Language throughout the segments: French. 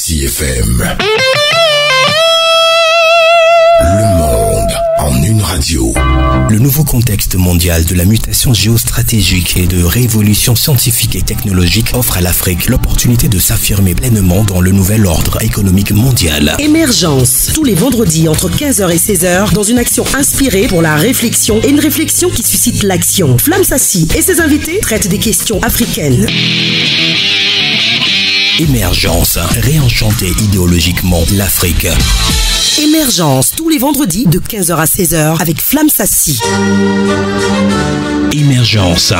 Fantasy FM. Le monde en une radio. Le nouveau contexte mondial de la mutation géostratégique et de révolution scientifique et technologique offre à l'Afrique l'opportunité de s'affirmer pleinement dans le nouvel ordre économique mondial. Émergence, tous les vendredis entre 15h et 16h, dans une action inspirée pour la réflexion et une réflexion qui suscite l'action. Flamme Sassi et ses invités traitent des questions africaines. Émergence, réenchanter idéologiquement l'Afrique. Émergence, tous les vendredis de 15h à 16h avec Flamme Sassi. Émergence.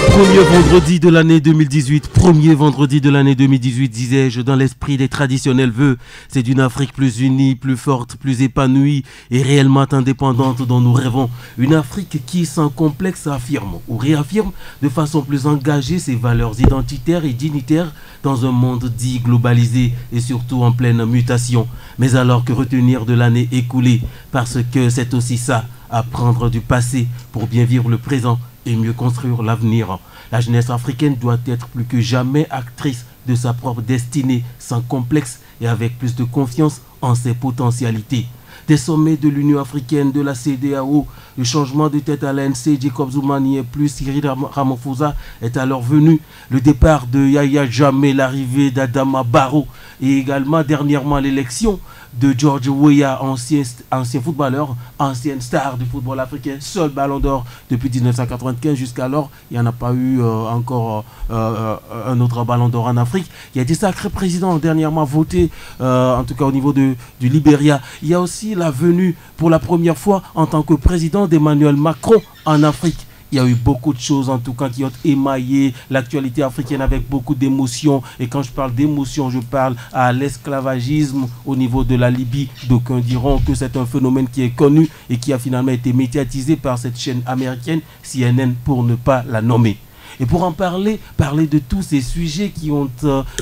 Premier vendredi de l'année 2018, premier vendredi de l'année 2018, disais-je, dans l'esprit des traditionnels vœux. C'est d'une Afrique plus unie, plus forte, plus épanouie et réellement indépendante dont nous rêvons. Une Afrique qui, sans complexe, affirme ou réaffirme de façon plus engagée ses valeurs identitaires et dignitaires dans un monde dit globalisé et surtout en pleine mutation. Mais alors que retenir de l'année écoulée, parce que c'est aussi ça, apprendre du passé pour bien vivre le présent et mieux construire l'avenir. La jeunesse africaine doit être plus que jamais actrice de sa propre destinée, sans complexe et avec plus de confiance en ses potentialités. Des sommets de l'Union africaine, de la CEDEAO, le changement de tête à l'ANC, Jacob Zuma n'y est plus, Cyril Ramaphosa est alors venu. Le départ de Yahya Jammeh, l'arrivée d'Adama Barrow et également dernièrement l'élection de George Weah, ancien footballeur, ancienne star du football africain, seul ballon d'or depuis 1995. Jusqu'alors, il n'y en a pas eu encore un autre ballon d'or en Afrique. Il y a des sacrés présidents dernièrement votés, en tout cas au niveau du Libéria. Il y a aussi la venue pour la première fois en tant que président d'Emmanuel Macron en Afrique. Il y a eu beaucoup de choses en tout cas qui ont émaillé l'actualité africaine avec beaucoup d'émotions. Et quand je parle d'émotions, je parle à l'esclavagisme au niveau de la Libye. D'aucuns diront que c'est un phénomène qui est connu et qui a finalement été médiatisé par cette chaîne américaine CNN pour ne pas la nommer. Et pour en parler de tous ces sujets qui ont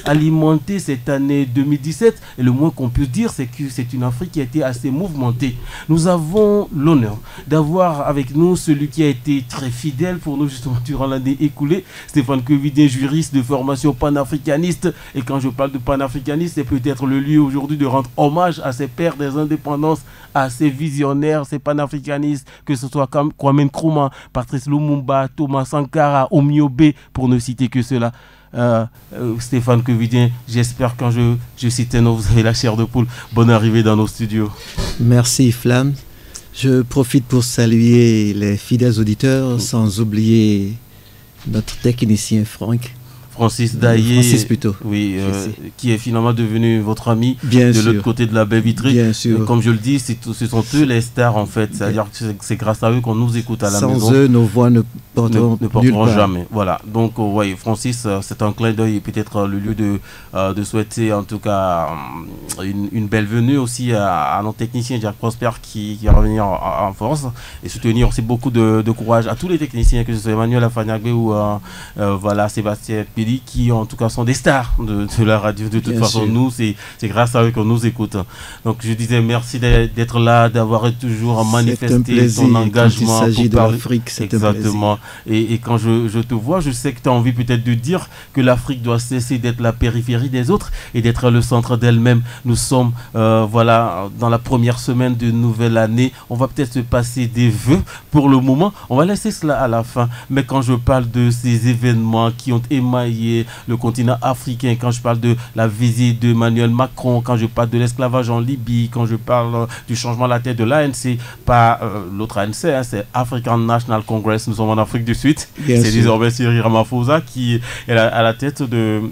alimenté cette année 2017, et le moins qu'on puisse dire, c'est que c'est une Afrique qui a été assez mouvementée. Nous avons l'honneur d'avoir avec nous celui qui a été très fidèle pour nous justement durant l'année écoulée, Stéphane Quevidien, juriste de formation panafricaniste. Et quand je parle de panafricaniste, c'est peut-être le lieu aujourd'hui de rendre hommage à ces pères des indépendances, à ces visionnaires, ces panafricanistes, que ce soit comme Kwame Nkrumah, Patrice Lumumba, Thomas Sankara, Omio B, pour ne citer que cela. Stéphane Quevidien, j'espère quand je cite un nom, vous avez la chair de poule. Bonne arrivée dans nos studios. Merci Flamme. Je profite pour saluer les fidèles auditeurs, sans oublier notre technicien Francis Daillé, plutôt. Oui, qui est finalement devenu votre ami bien de sûr. L'autre côté de la baie vitrée. Bien sûr. Et comme je le dis, ce sont eux les stars en fait. C'est-à-dire que c'est grâce à eux qu'on nous écoute à la maison. Sans eux, nos voix ne porteront jamais. Voilà. Donc, oui, Francis, c'est un clin d'œil et peut-être le lieu de souhaiter en tout cas une belle venue aussi à notre technicien Jack Prosper qui va revenir en force et soutenir aussi beaucoup de courage à tous les techniciens, que ce soit Emmanuel Afanyagbe ou voilà, Sébastien qui en tout cas sont des stars de la radio. De toute Bien façon, sûr. nous, c'est grâce à eux qu'on nous écoute. Donc je disais merci d'être là, d'avoir toujours manifesté ton engagement. Quand il s'agit de parler. l'Afrique, c'est exactement. Et quand je te vois, je sais que tu as envie peut-être de dire que l'Afrique doit cesser d'être la périphérie des autres et d'être le centre d'elle-même. Nous sommes voilà, dans la première semaine de nouvelle année. On va peut-être se passer des vœux pour le moment. On va laisser cela à la fin. Mais quand je parle de ces événements qui ont émaillé le continent africain, quand je parle de la visite d'Emmanuel Macron, quand je parle de l'esclavage en Libye, quand je parle du changement de la tête de l'ANC, pas l'autre ANC, hein, c'est African National Congress, nous sommes en Afrique du Sud, c'est désormais Cyril Ramaphosa qui est à la tête de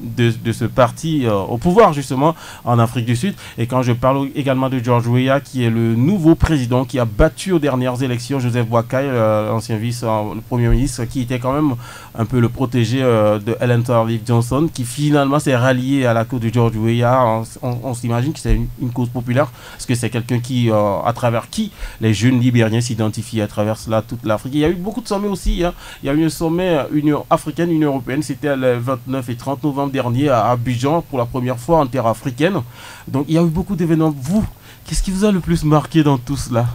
ce parti au pouvoir justement en Afrique du Sud. Et quand je parle également de George Weah qui est le nouveau président qui a battu aux dernières élections Joseph Boakai, ancien le premier ministre, qui était quand même un peu le protégé de Ellen Sirleaf Johnson, qui finalement s'est rallié à la cause de George Weah. On s'imagine que c'est une cause populaire, parce que c'est quelqu'un qui, à travers qui les jeunes libériens s'identifient à travers cela toute l'Afrique. Il y a eu beaucoup de sommets aussi. Hein. Il y a eu un sommet Union africaine, Union européenne, c'était le 29 et 30 novembre dernier à Abidjan pour la première fois en terre africaine. Donc il y a eu beaucoup d'événements. Vous, qu'est-ce qui vous a le plus marqué dans tout cela?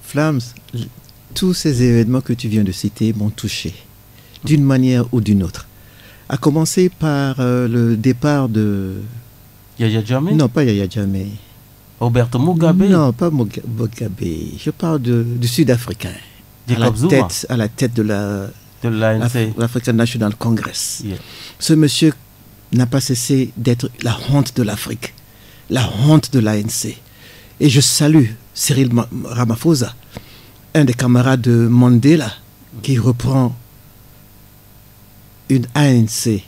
Flams, tous ces événements que tu viens de citer m'ont touché. d'une manière ou d'une autre. À commencer par le départ de... Yaya Jammeh? Non, pas Yaya Jammeh. Roberto Mugabe? Non, pas Mugabe. Je parle du Sud-Africain. À la tête de l'African National Congress. Yeah. Ce monsieur n'a pas cessé d'être la honte de l'Afrique, la honte de l'ANC. Et je salue Cyril Ramaphosa, un des camarades de Mandela, qui reprend une ANC.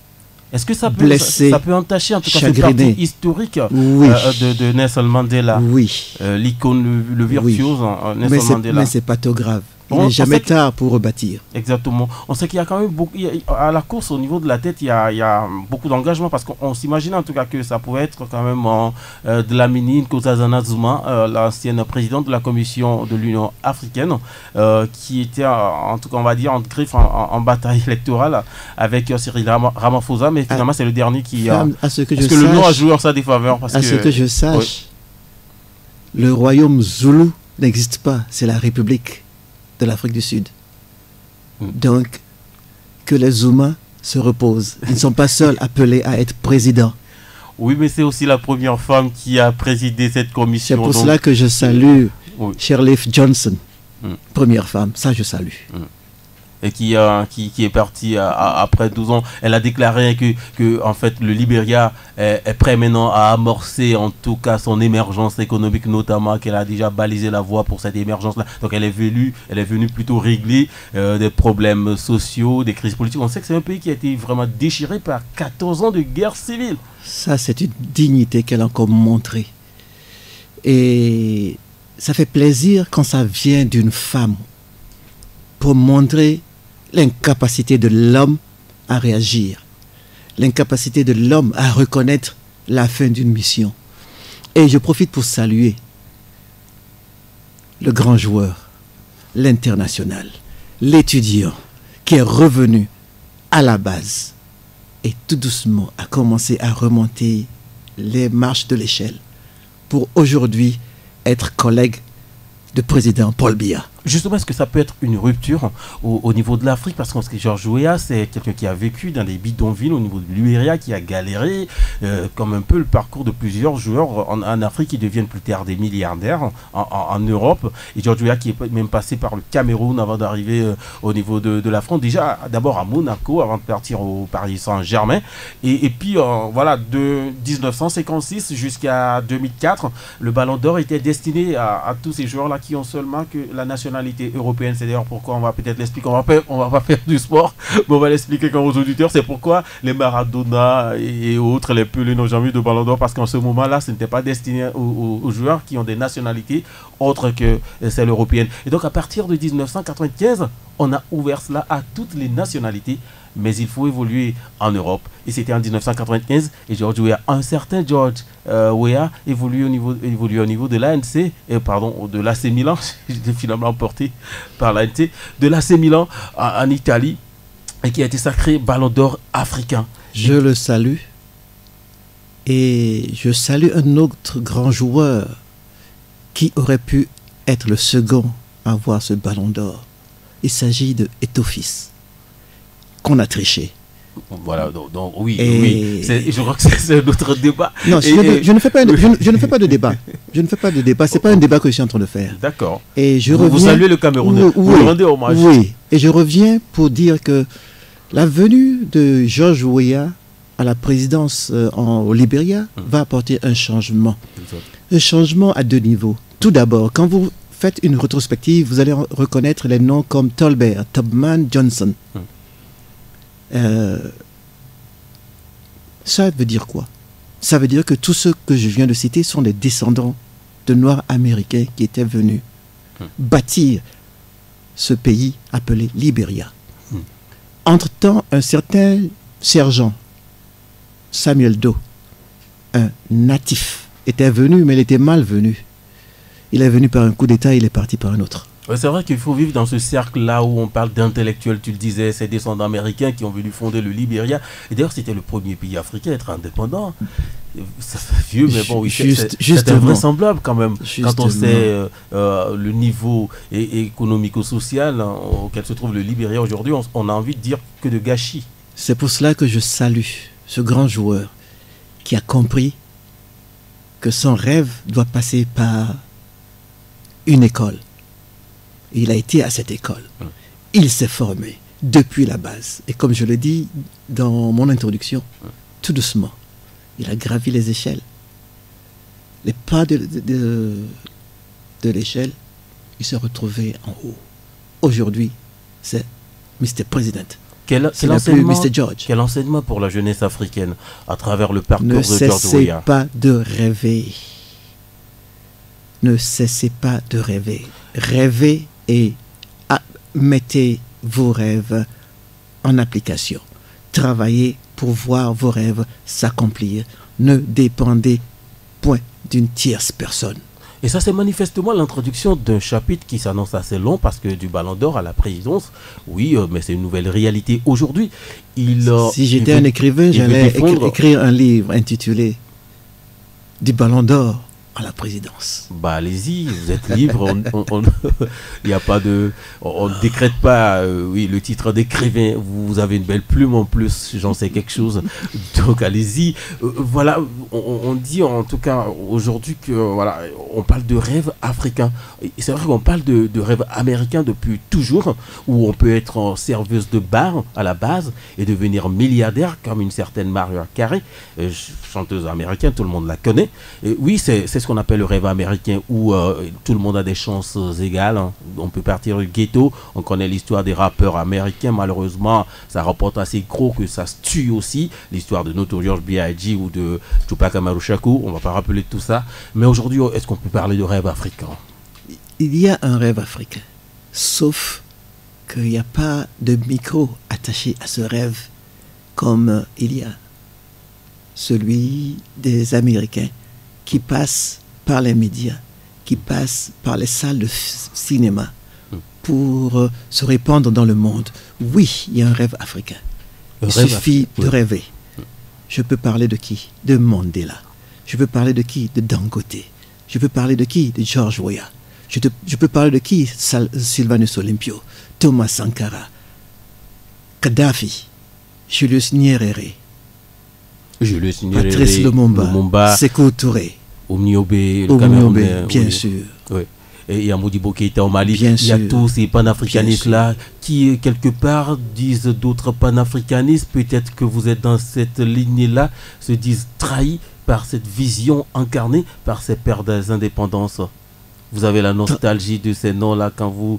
Est-ce que ça peut entacher en tout cas cette partie historique de Nelson Mandela? Oui. L'icône, le virtuose Nelson Mandela. Mais c'est pas trop grave. Il n'est jamais tard pour rebâtir. Exactement. On sait qu'il y a quand même beaucoup... À la course, au niveau de la tête, il y a beaucoup d'engagement parce qu'on s'imagine en tout cas que ça pouvait être quand même Dlamini Nkosazana Zuma, l'ancienne présidente de la commission de l'Union africaine, qui était en tout cas, on va dire, en griffe en bataille électorale avec Cyril Ramaphosa, mais finalement c'est le dernier qui... Est-ce que le nom a joué en sa défaveur? Ce que je sache, le royaume Zoulou n'existe pas, c'est la République de l'Afrique du Sud. Donc, que les Zuma se reposent. Ils ne sont pas seuls appelés à être présidents. Oui, mais c'est aussi la première femme qui a présidé cette commission. C'est pour cela que je salue Shirley Johnson, première femme. Ça, je salue. Et qui est partie après 12 ans. Elle a déclaré que en fait, le Libéria est prêt maintenant à amorcer en tout cas son émergence économique, notamment qu'elle a déjà balisé la voie pour cette émergence-là. Donc elle est venue plutôt régler des problèmes sociaux, des crises politiques. On sait que c'est un pays qui a été vraiment déchiré par 14 ans de guerre civile. Ça, c'est une dignité qu'elle a encore montrée. Et ça fait plaisir quand ça vient d'une femme pour montrer l'incapacité de l'homme à réagir, l'incapacité de l'homme à reconnaître la fin d'une mission. Et je profite pour saluer le grand joueur, l'international, l'étudiant qui est revenu à la base et tout doucement a commencé à remonter les marches de l'échelle pour aujourd'hui être collègue de président Paul Biya. Justement, est-ce que ça peut être une rupture au niveau de l'Afrique? Parce que George Weah, c'est quelqu'un qui a vécu dans des bidonvilles au niveau de Libéria, qui a galéré, comme un peu le parcours de plusieurs joueurs en Afrique qui deviennent plus tard des milliardaires en Europe. Et George Weah qui est même passé par le Cameroun avant d'arriver au niveau de la France. Déjà, d'abord à Monaco avant de partir au Paris Saint-Germain. Et puis, voilà, de 1956 jusqu'à 2004, le Ballon d'Or était destiné à tous ces joueurs-là qui ont seulement que la nationalité européenne. C'est d'ailleurs pourquoi on va peut-être l'expliquer. On va pas faire du sport, mais on va l'expliquer quand aux auditeurs. C'est pourquoi les Maradona et autres, les Pelé n'ont jamais eu de Ballon d'Or, parce qu'en ce moment-là, ce n'était pas destiné aux joueurs qui ont des nationalités autres que celle européenne. Et donc, à partir de 1995, on a ouvert cela à toutes les nationalités. Mais il faut évoluer en Europe. Et c'était en 1995. Et George Weah, un certain George Weah, évolue au niveau de l'ANC, de l'AC Milan. J'étais finalement emporté par l'ANC, de l'AC Milan en Italie, et qui a été sacré Ballon d'Or africain. Je le salue. Et je salue un autre grand joueur qui aurait pu être le second à avoir ce Ballon d'Or. Il s'agit de Eto'o Fils, qu'on a triché. Voilà, donc oui, je crois que c'est un autre débat. Non, je ne fais pas de débat. Je ne fais pas de débat. C'est pas un débat que je suis en train de faire. D'accord. Et vous saluez le Cameroun. Vous lui rendez hommage. Oui. Et je reviens pour dire que la venue de George Weah à la présidence au Libéria va apporter un changement. Un changement à deux niveaux. Tout d'abord, quand vous faites une rétrospective, vous allez reconnaître les noms comme Tolbert, Tubman, Johnson. Ça veut dire quoi? Ça veut dire que tous ceux que je viens de citer sont des descendants de Noirs américains qui étaient venus bâtir ce pays appelé Libéria. Entre-temps, un certain sergent, Samuel Doe, un natif, était venu, mais il était mal venu. Il est venu par un coup d'État, il est parti par un autre. C'est vrai qu'il faut vivre dans ce cercle-là où on parle d'intellectuels, tu le disais, ces descendants américains qui ont voulu fonder le Libéria. Et d'ailleurs, c'était le premier pays africain à être indépendant. Ça fait vieux, mais bon, oui, c'est invraisemblable quand même. Quand on sait le niveau économico-social auquel se trouve le Libéria aujourd'hui, on a envie de dire que de gâchis. C'est pour cela que je salue ce grand joueur qui a compris que son rêve doit passer par une école. Il a été à cette école. Il s'est formé depuis la base. Et comme je le dis dans mon introduction, tout doucement, il a gravi les échelles. Les pas de l'échelle, il s'est retrouvé en haut. Aujourd'hui, c'est Mr. President. Quel enseignement pour la jeunesse africaine à travers le parcours de George Weah? Ne cessez pas de rêver. Ne cessez pas de rêver. Rêvez et mettez vos rêves en application. Travaillez pour voir vos rêves s'accomplir. Ne dépendez point d'une tierce personne. Et ça, c'est manifestement l'introduction d'un chapitre qui s'annonce assez long parce que du Ballon d'Or à la présidence, oui, mais c'est une nouvelle réalité aujourd'hui. Si j'étais un écrivain, j'allais écrire un livre intitulé « Du Ballon d'Or à la présidence ». Bah allez-y, vous êtes libre, il n'y a pas de, on ne décrète pas, oui, le titre d'écrivain, vous avez une belle plume en plus, j'en sais quelque chose, donc allez-y. Voilà, on dit en tout cas aujourd'hui que voilà, on parle de rêve africain. C'est vrai qu'on parle de rêve américain depuis toujours, où on peut être serveuse de bar à la base et devenir milliardaire comme une certaine Mariah Carey, chanteuse américaine, tout le monde la connaît. Et oui, c'est ce qu'on appelle le rêve américain où tout le monde a des chances égales. Hein. On peut partir du ghetto. On connaît l'histoire des rappeurs américains. Malheureusement, ça rapporte assez gros que ça se tue aussi. L'histoire de Notorious B.I.G. ou de Tupac Amaru Shakur. On ne va pas rappeler tout ça. Mais aujourd'hui, est-ce qu'on peut parler de rêve africain? Il y a un rêve africain. Sauf qu'il n'y a pas de micro attaché à ce rêve comme il y a celui des Américains qui passent par les médias, qui passent par les salles de cinéma pour se répandre dans le monde. Oui, il y a un rêve africain. Il suffit de rêver. Je peux parler de qui? De Mandela. Je peux parler de qui? De Dangote. Je peux parler de qui? De George Weah. Je peux parler de qui? Sylvanus Olympio, Thomas Sankara, Kadhafi, Julius Nyerere, Patrice Lumumba, Sékou Touré, Omniobé, le Camerounais, bien sûr. Oui. Et il y a Modibo Keïta au Mali. Bien il y a tous ces panafricanistes-là qui, quelque part, disent d'autres panafricanistes. Peut-être que vous êtes dans cette lignée-là, se disent trahis par cette vision incarnée par ces pères des indépendances. Vous avez la nostalgie de ces noms-là quand vous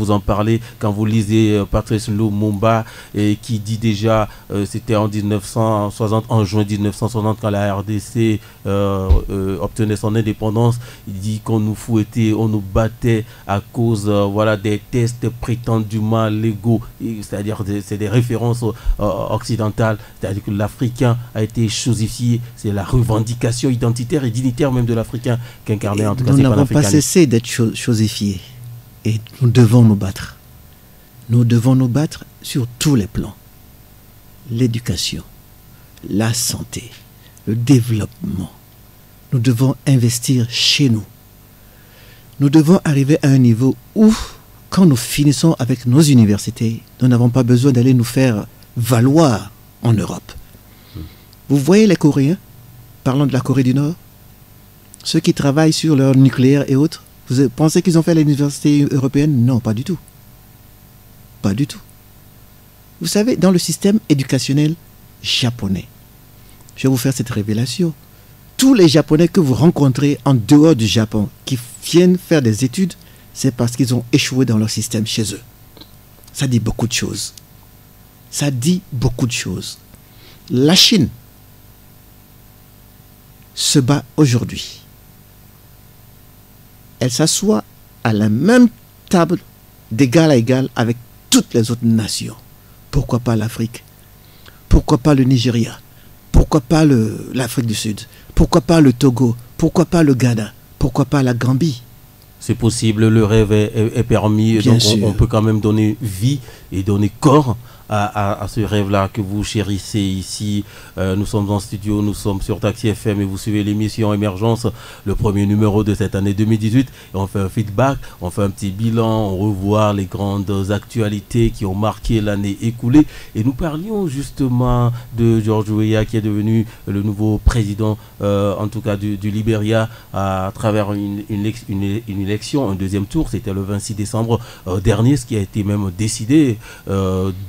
en parlez, quand vous lisez Patrice Lumumba et qui dit déjà, c'était en 1960, en juin 1960 quand la RDC obtenait son indépendance, il dit qu'on nous fouettait, on nous battait à cause voilà, des tests prétendument légaux, c'est-à-dire c'est des références occidentales, c'est-à-dire que l'Africain a été chosifié, c'est la revendication identitaire et dignitaire même de l'Africain qu'incarnait en tout cas ces panafricanistes. D'être chosifiés et nous devons nous battre. Nous devons nous battre sur tous les plans. L'éducation, la santé, le développement. Nous devons investir chez nous. Nous devons arriver à un niveau où, quand nous finissons avec nos universités, nous n'avons pas besoin d'aller nous faire valoir en Europe. Vous voyez les Coréens, parlons de la Corée du Nord, ceux qui travaillent sur leur nucléaire et autres, vous pensez qu'ils ont fait l'université européenne? Non, pas du tout. Pas du tout. Vous savez, dans le système éducationnel japonais, je vais vous faire cette révélation. Tous les Japonais que vous rencontrez en dehors du Japon, qui viennent faire des études, c'est parce qu'ils ont échoué dans leur système chez eux. Ça dit beaucoup de choses. Ça dit beaucoup de choses. La Chine se bat aujourd'hui. Elle s'assoit à la même table d'égal à égal avec toutes les autres nations. Pourquoi pas l'Afrique? Pourquoi pas le Nigeria? Pourquoi pas l'Afrique du Sud? Pourquoi pas le Togo? Pourquoi pas le Ghana? Pourquoi pas la Gambie? C'est possible, le rêve est permis, bien donc sûr. On peut quand même donner vie et donner corps à ce rêve-là que vous chérissez ici. Nous sommes en studio, nous sommes sur Taxi FM et vous suivez l'émission Émergence, le premier numéro de cette année 2018. Et on fait un feedback, on fait un petit bilan, on revoit les grandes actualités qui ont marqué l'année écoulée. Et nous parlions justement de George Weah qui est devenu le nouveau président, en tout cas du Libéria, à travers une élection, un deuxième tour. C'était le 26 décembre dernier, ce qui a été même décidé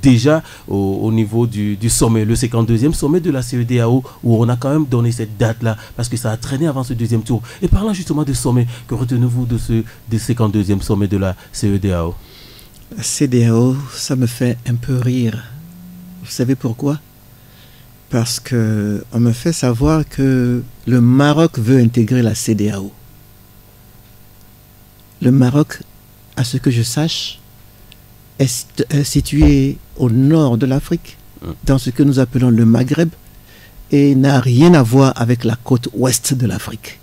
déjà au niveau du sommet, le 52e sommet de la CEDEAO, où on a quand même donné cette date-là, parce que ça a traîné avant ce deuxième tour. Et parlant justement de sommet, que retenez-vous de ce 52e sommet de la CEDEAO? La CEDEAO, ça me fait un peu rire. Vous savez pourquoi? Parce qu'on me fait savoir que le Maroc veut intégrer la CEDEAO. Le Maroc, à ce que je sache, est situé au nord de l'Afrique, dans ce que nous appelons le Maghreb, et n'a rien à voir avec la côte ouest de l'Afrique.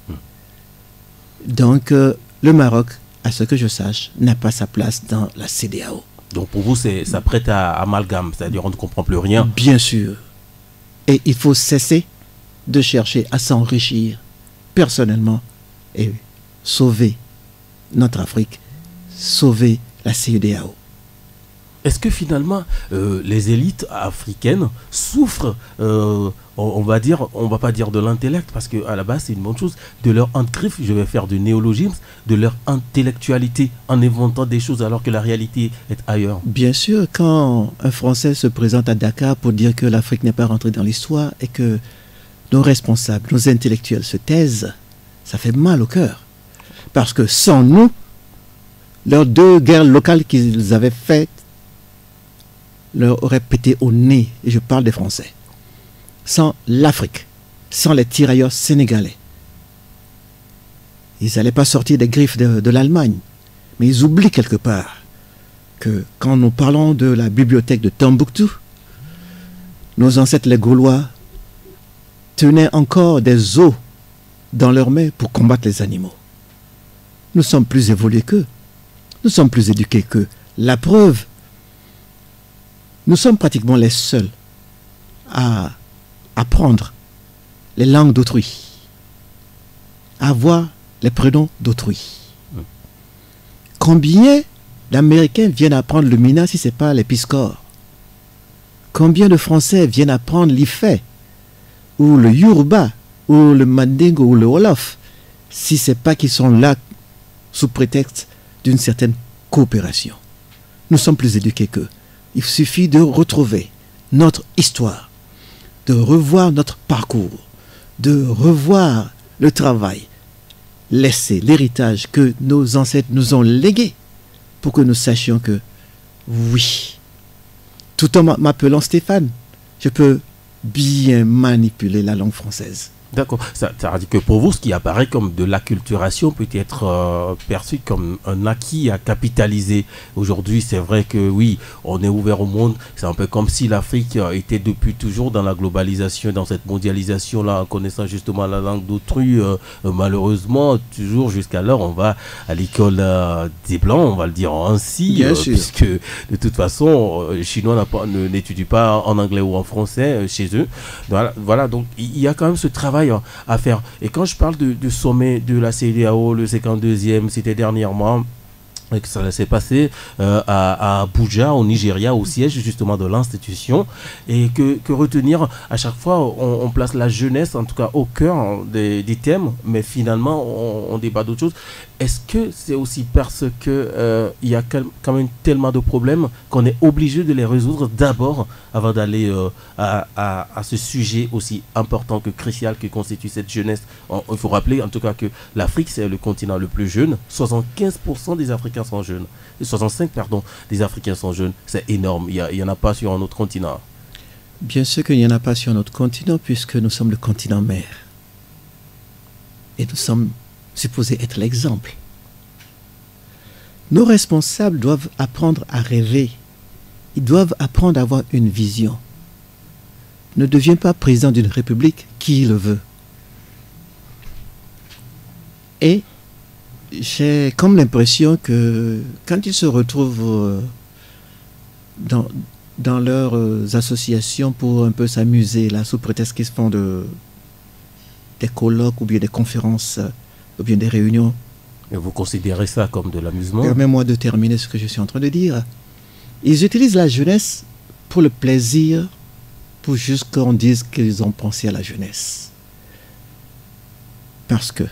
Donc, le Maroc, à ce que je sache, n'a pas sa place dans la CEDEAO. Donc pour vous, ça prête à amalgame, c'est-à-dire on ne comprend plus rien. Bien sûr. Et il faut cesser de chercher à s'enrichir personnellement et sauver notre Afrique, sauver la CEDEAO. Est-ce que finalement les élites africaines souffrent, on va pas dire de l'intellect, parce qu'à la base c'est une bonne chose, de leur griffe, je vais faire du néologisme, de leur intellectualité en inventant des choses alors que la réalité est ailleurs? Bien sûr, quand un Français se présente à Dakar pour dire que l'Afrique n'est pas rentrée dans l'histoire et que nos responsables, nos intellectuels se taisent, ça fait mal au cœur. Parce que sans nous, leurs 2 guerres locales qu'ils avaient faites leur aurait pété au nez, et je parle des Français. Sans l'Afrique, sans les tirailleurs sénégalais, ils n'allaient pas sortir des griffes de l'Allemagne. Mais ils oublient quelque part que quand nous parlons de la bibliothèque de Tombouctou, nos ancêtres les Gaulois tenaient encore des os dans leurs mains pour combattre les animaux. Nous sommes plus évolués qu'eux, nous sommes plus éduqués qu'eux. La preuve, nous sommes pratiquement les seuls à apprendre les langues d'autrui, à avoir les prénoms d'autrui. Combien d'Américains viennent apprendre le Mina si ce n'est pas les Piscor? Combien de Français viennent apprendre l'Ifé, ou le Yoruba, ou le Mandingo, ou le Wolof, si ce n'est pas qu'ils sont là sous prétexte d'une certaine coopération? Nous sommes plus éduqués qu'eux. Il suffit de retrouver notre histoire, de revoir notre parcours, de revoir le travail, laisser l'héritage que nos ancêtres nous ont légué pour que nous sachions que, oui, tout en m'appelant Stéphane, je peux bien manipuler la langue française. D'accord. Ça veut dire que pour vous, ce qui apparaît comme de l'acculturation peut être perçu comme un acquis à capitaliser. Aujourd'hui, c'est vrai que oui, on est ouvert au monde. C'est un peu comme si l'Afrique était depuis toujours dans la globalisation, dans cette mondialisation-là, en connaissant justement la langue d'autrui. Malheureusement, toujours jusqu'alors, on va à l'école des Blancs, on va le dire ainsi, puisque de toute façon, les Chinois n'étudient pas en anglais ou en français chez eux. Voilà, donc il y a quand même ce travail à faire. Et quand je parle du sommet de la CEDEAO, le 52e, c'était dernièrement, et que ça s'est passé à Abuja, au Nigeria, au siège justement de l'institution, et que retenir à chaque fois, on place la jeunesse, en tout cas au cœur des thèmes, mais finalement on débat d'autres choses. Est-ce que c'est aussi parce que il y a quand même tellement de problèmes qu'on est obligé de les résoudre d'abord avant d'aller à ce sujet aussi important que crucial que constitue cette jeunesse? Il faut rappeler en tout cas que l'Afrique, c'est le continent le plus jeune. 75% des Africains sont jeunes. 65% des Africains sont jeunes. C'est énorme. Il n'y en a pas sur un autre continent. Bien sûr qu'il n'y en a pas sur notre continent, puisque nous sommes le continent mère. Et nous sommes supposés être l'exemple. Nos responsables doivent apprendre à rêver. Ils doivent apprendre à avoir une vision. Ne deviens pas président d'une république qui le veut. Et j'ai comme l'impression que quand ils se retrouvent dans leurs associations pour un peu s'amuser, là, sous prétexte qu'ils font des colloques ou bien des conférences ou bien des réunions. Et vous considérez ça comme de l'amusement? Permets-moi de terminer ce que je suis en train de dire. Ils utilisent la jeunesse pour le plaisir, pour juste qu'on dise qu'ils ont pensé à la jeunesse. Parce que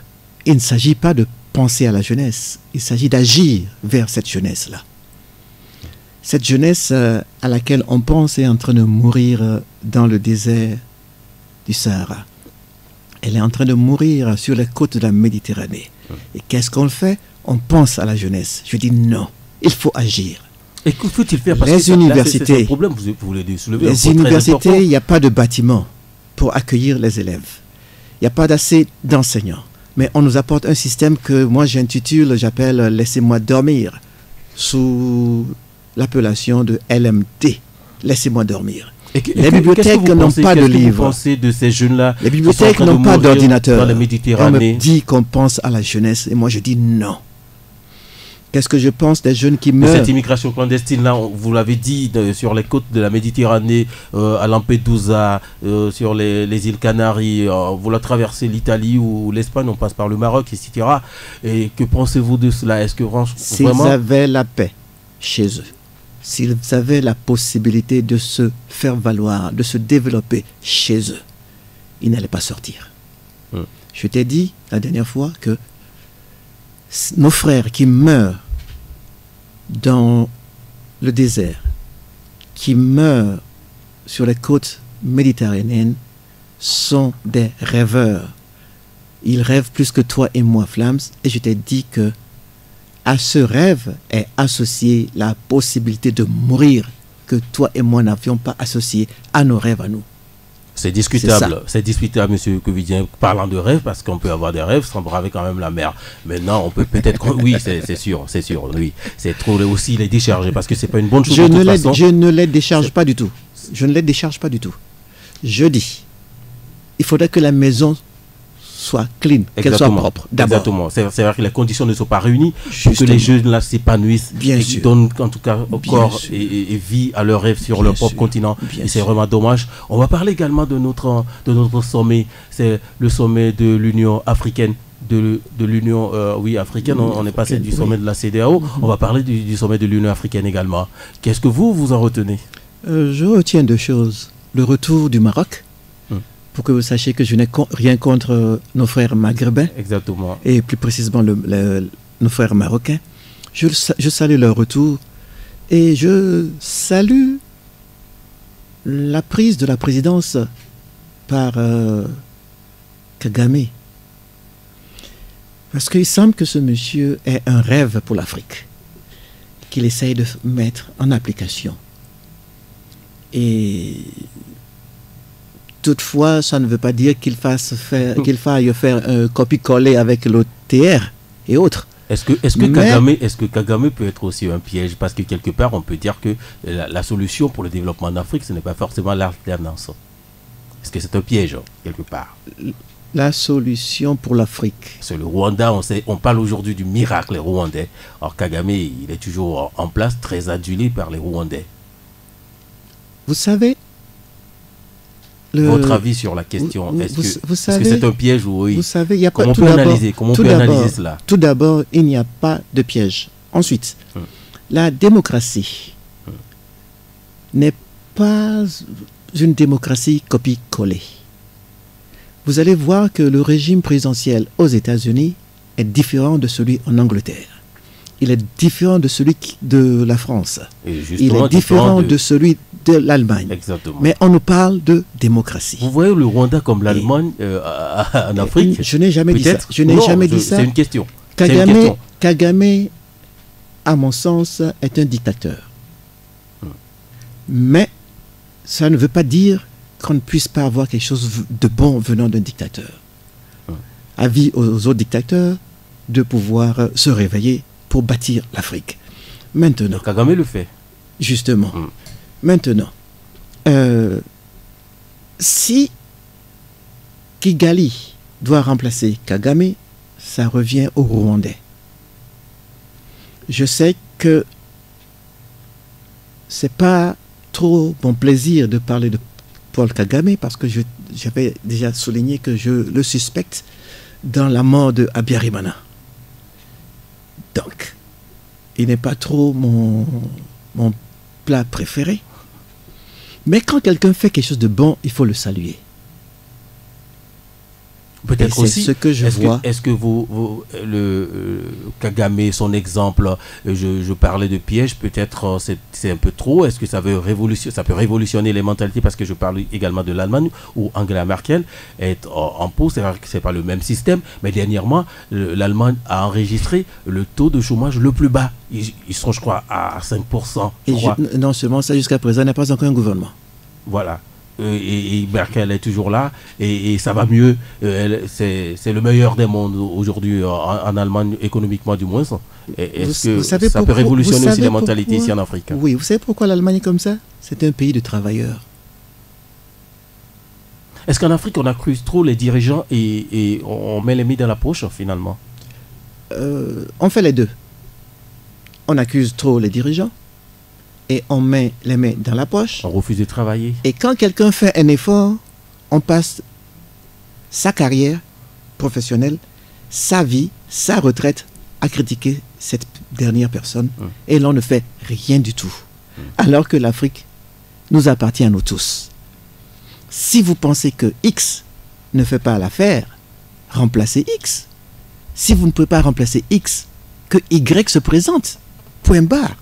il ne s'agit pas de penser à la jeunesse, il s'agit d'agir vers cette jeunesse-là. Cette jeunesse à laquelle on pense est en train de mourir dans le désert du Sahara. Elle est en train de mourir sur les côtes de la Méditerranée. Et qu'est-ce qu'on fait? On pense à la jeunesse. Je dis non, il faut agir. Et que faut-il faire? Parce les que universités, c'est un problème, vous voulez soulever. Les universités, il n'y a pas de bâtiment pour accueillir les élèves. Il n'y a pas d'assez d'enseignants. Mais on nous apporte un système que moi j'appelle « Laissez-moi dormir » sous l'appellation de LMD. Laissez-moi dormir. Les bibliothèques n'ont pas de livres. De ces jeunes-là, les bibliothèques n'ont pas d'ordinateur. On me dit qu'on pense à la jeunesse et moi je dis non. Qu'est-ce que je pense des jeunes qui meurent? Cette immigration clandestine-là, vous l'avez dit, sur les côtes de la Méditerranée, à Lampedusa, sur les îles Canaries, vous la traversez l'Italie ou l'Espagne, on passe par le Maroc, etc. Et que pensez-vous de cela? Est-ce que vraiment... S'ils avaient la paix chez eux, s'ils avaient la possibilité de se faire valoir, de se développer chez eux, ils n'allaient pas sortir. Je t'ai dit la dernière fois que nos frères qui meurent dans le désert, qui meurent sur les côtes méditerranéennes, sont des rêveurs. Ils rêvent plus que toi et moi, Flams, et je t'ai dit que à ce rêve est associée la possibilité de mourir que toi et moi n'avions pas associé à nos rêves à nous. C'est discutable, monsieur Covidien, parlant de rêve, parce qu'on peut avoir des rêves sans braver quand même la mer. Maintenant, on peut peut-être... Oui, c'est sûr, oui. C'est trop aussi les décharger, parce que c'est pas une bonne chose. Je ne les décharge pas du tout. Je ne les décharge pas du tout. Je dis, il faudrait que la maison soit clean, qu'elle soit propre. Exactement. C'est-à-dire que les conditions ne sont pas réunies pour que les jeunes là s'épanouissent et qu'ils donnent en tout cas au corps et vie à leurs rêves sur leur propre continent. Et c'est vraiment dommage. On va parler également de notre sommet. C'est le sommet de l'Union africaine. De l'Union africaine. On est passé du sommet de la CEDEAO. On va parler du sommet de l'Union africaine également. Qu'est-ce que vous en retenez? Je retiens deux choses. Le retour du Maroc. Pour que vous sachiez que je n'ai rien contre nos frères maghrébins. Exactement. Et plus précisément nos frères marocains. Je salue leur retour et je salue la prise de la présidence par Kagame. Parce qu'il semble que ce monsieur ait un rêve pour l'Afrique, qu'il essaye de mettre en application. Et... toutefois, ça ne veut pas dire qu'il faille faire un copie-coller avec l'OTR et autres. Est-ce que Kagame peut être aussi un piège? Parce que quelque part, on peut dire que la solution pour le développement en Afrique, ce n'est pas forcément l'alternance. Est-ce que c'est un piège, quelque part? La solution pour l'Afrique. C'est le Rwanda, on parle aujourd'hui du miracle rwandais. Or, Kagame, il est toujours en place, très adulé par les Rwandais. Vous savez, votre avis sur la question, est-ce que c'est un piège ou oui? Vous savez, il y a comment on peut analyser cela? Tout d'abord, il n'y a pas de piège. Ensuite, la démocratie n'est pas une démocratie copie-collée. Vous allez voir que le régime présidentiel aux États-Unis est différent de celui en Angleterre. Il est différent de celui de la France. Il est différent de celui de l'Allemagne. Exactement. Mais on nous parle de démocratie. Vous voyez le Rwanda comme l'Allemagne en Afrique? Je n'ai jamais dit ça. Je n'ai jamais dit ça. C'est une question. Kagame, à mon sens, est un dictateur. Mais ça ne veut pas dire qu'on ne puisse pas avoir quelque chose de bon venant d'un dictateur. Avis aux autres dictateurs de pouvoir se réveiller pour bâtir l'Afrique. Maintenant. Kagame le fait. Justement. Maintenant, si Kigali doit remplacer Kagame, ça revient aux Rwandais. je sais que c'est pas trop mon plaisir de parler de Paul Kagame parce que j'avais déjà souligné que je le suspecte dans la mort de Habyarimana. Donc, il n'est pas trop mon plat préféré. Mais quand quelqu'un fait quelque chose de bon, il faut le saluer. Peut-être aussi. C'est ce que je vois. Est-ce que Kagame, son exemple, je parlais de piège, peut-être c'est un peu trop. Est-ce que ça peut révolutionner les mentalités? Parce que je parle également de l'Allemagne où Angela Merkel est en pause. C'est vrai que ce n'est pas le même système, mais dernièrement, l'Allemagne a enregistré le taux de chômage le plus bas. Ils sont, je crois, à 5%. Non seulement ça, jusqu'à présent, il n'y a pas encore un gouvernement. Voilà. Et Merkel est toujours là et ça va mieux. C'est le meilleur des mondes aujourd'hui en Allemagne, économiquement du moins. Est-ce que ça peut révolutionner aussi les mentalités ici en Afrique? Oui, vous savez pourquoi l'Allemagne est comme ça? C'est un pays de travailleurs. Est-ce qu'en Afrique on accuse trop les dirigeants et on met les mains dans la poche finalement? On fait les deux. On accuse trop les dirigeants et on met les mains dans la poche. On refuse de travailler. Et quand quelqu'un fait un effort, on passe sa carrière professionnelle, sa vie, sa retraite à critiquer cette dernière personne. Et l'on ne fait rien du tout. Alors que l'Afrique nous appartient à nous tous. Si vous pensez que X ne fait pas l'affaire, remplacez X. Si vous ne pouvez pas remplacer X, que Y se présente. Point barre.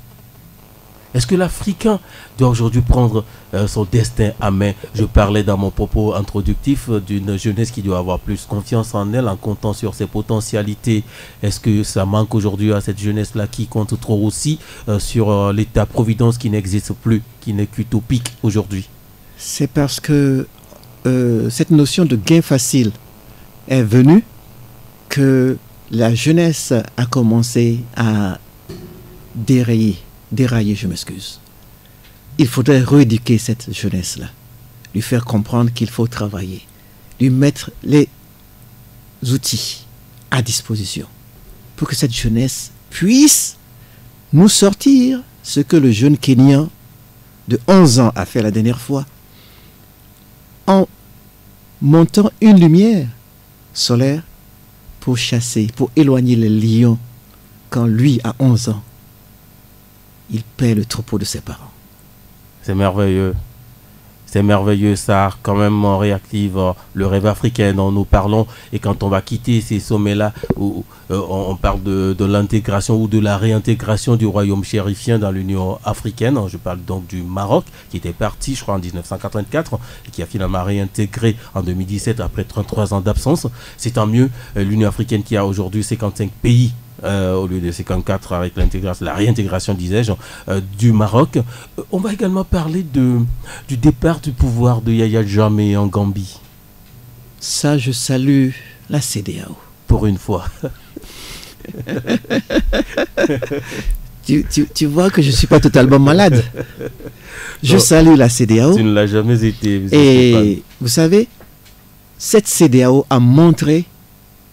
Est-ce que l'Africain doit aujourd'hui prendre son destin à main? Je parlais dans mon propos introductif d'une jeunesse qui doit avoir plus confiance en elle en comptant sur ses potentialités. Est-ce que ça manque aujourd'hui à cette jeunesse-là qui compte trop aussi sur l'État-providence qui n'existe plus, qui n'est qu'utopique aujourd'hui? C'est parce que cette notion de gain facile est venue que la jeunesse a commencé à dérailler, je m'excuse. Il faudrait rééduquer cette jeunesse-là, lui faire comprendre qu'il faut travailler, lui mettre les outils à disposition pour que cette jeunesse puisse nous sortir ce que le jeune Kenyan de 11 ans a fait la dernière fois en montant une lumière solaire pour chasser, pour éloigner les lions quand lui a 11 ans. Il paie le troupeau de ses parents. C'est merveilleux. C'est merveilleux, ça quand même réactive le rêve africain dont nous parlons. Et quand on va quitter ces sommets-là, où on parle de l'intégration ou de la réintégration du royaume chérifien dans l'Union africaine. Je parle donc du Maroc, qui était parti, je crois, en 1984, et qui a finalement réintégré en 2017 après 33 ans d'absence. C'est tant mieux. L'Union africaine qui a aujourd'hui 55 pays. Au lieu de 54 avec l'intégration, la réintégration, disais-je, du Maroc. On va également parler du départ du pouvoir de Yahya Jammeh en Gambie. Ça, je salue la CEDEAO. Pour une fois. tu vois que je ne suis pas totalement malade. Je salue la CEDEAO. Tu ne l'as jamais été. Et vous savez, cette CEDEAO a montré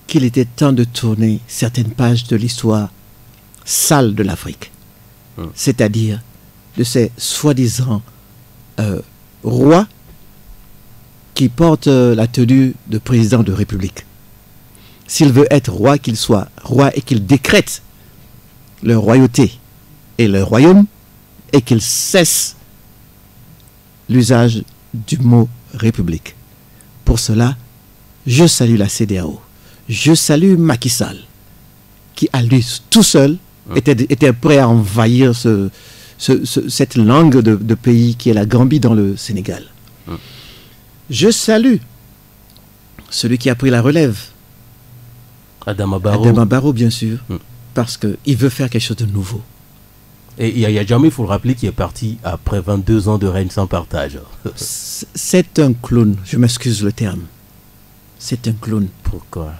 qu'il était temps de tourner certaines pages de l'histoire sale de l'Afrique. C'est-à-dire de ces soi-disant rois qui portent la tenue de président de République. S'il veut être roi, qu'il soit roi et qu'il décrète leur royauté et leur royaume et qu'il cesse l'usage du mot République. Pour cela, je salue la CEDEAO. Je salue Macky Sall, qui à lui tout seul était prêt à envahir cette langue de pays qui est la Gambie dans le Sénégal. Je salue celui qui a pris la relève, Adama Barrow. Adama Barrow, bien sûr, parce qu'il veut faire quelque chose de nouveau. Et Yahya Jammeh, il faut le rappeler, qui est parti après 22 ans de règne sans partage. C'est un clown, je m'excuse le terme. C'est un clown. Pourquoi?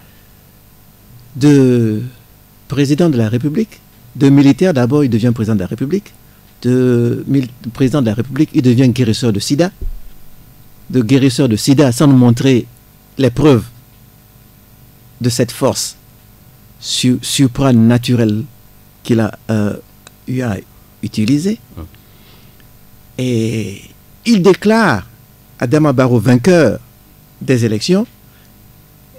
De président de la République, de militaire d'abord, il devient président de la République, de président de la République, il devient guérisseur de sida, de guérisseur de sida sans nous montrer les preuves de cette force supranaturelle qu'il a eu à utiliser. Et il déclare Adama Barrow vainqueur des élections.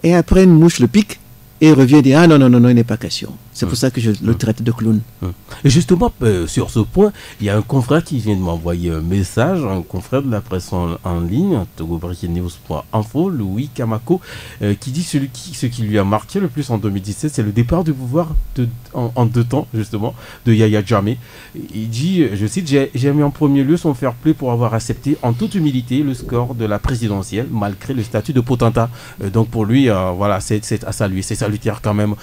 Et après, une mouche le pique. Et il revient dire, ah non, il n'est pas question. C'est pour ça que je le traite de clown. Et justement, sur ce point, il y a un confrère qui vient de m'envoyer un message, un confrère de la presse en ligne, TogoBreakingNews.info, Louis Kamako, qui dit ce qui lui a marqué le plus en 2017, c'est le départ du pouvoir en 2 temps, justement, de Yahya Jammeh. Il dit, je cite, j'ai mis en premier lieu son fair play pour avoir accepté en toute humilité le score de la présidentielle, malgré le statut de potentat. Donc pour lui, voilà, c'est à saluer, c'est salutaire quand même,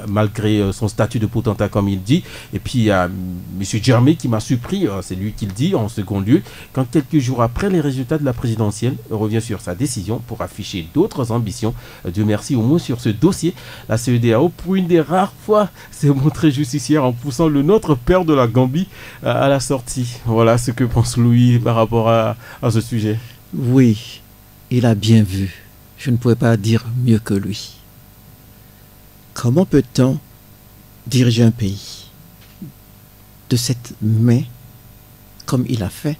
malgré son statut de potentat, comme il dit. Et puis il y a M. Jammeh qui m'a surpris, c'est lui qui le dit en second lieu, quand quelques jours après les résultats de la présidentielle, revient sur sa décision pour afficher d'autres ambitions. Dieu merci, au moins sur ce dossier, la CEDEAO, pour une des rares fois, s'est montrée justicière en poussant le nôtre père de la Gambie à la sortie. Voilà ce que pense Louis par rapport à ce sujet. Oui, il a bien vu. Je ne pouvais pas dire mieux que lui. Comment peut-on diriger un pays de cette main comme il a fait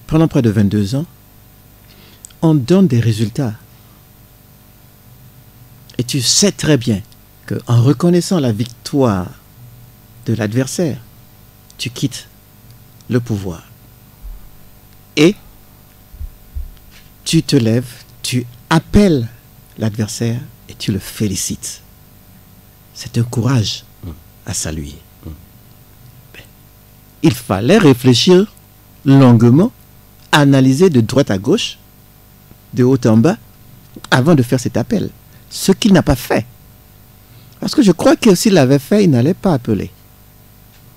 pendant près de 22 ans? On donne des résultats. Et tu sais très bien qu'en reconnaissant la victoire de l'adversaire, tu quittes le pouvoir. Et tu te lèves, tu appelles l'adversaire et tu le félicites. C'est un courage à saluer. Il fallait réfléchir longuement, analyser de droite à gauche, de haut en bas, avant de faire cet appel. Ce qu'il n'a pas fait. Parce que je crois que s'il l'avait fait, il n'allait pas appeler.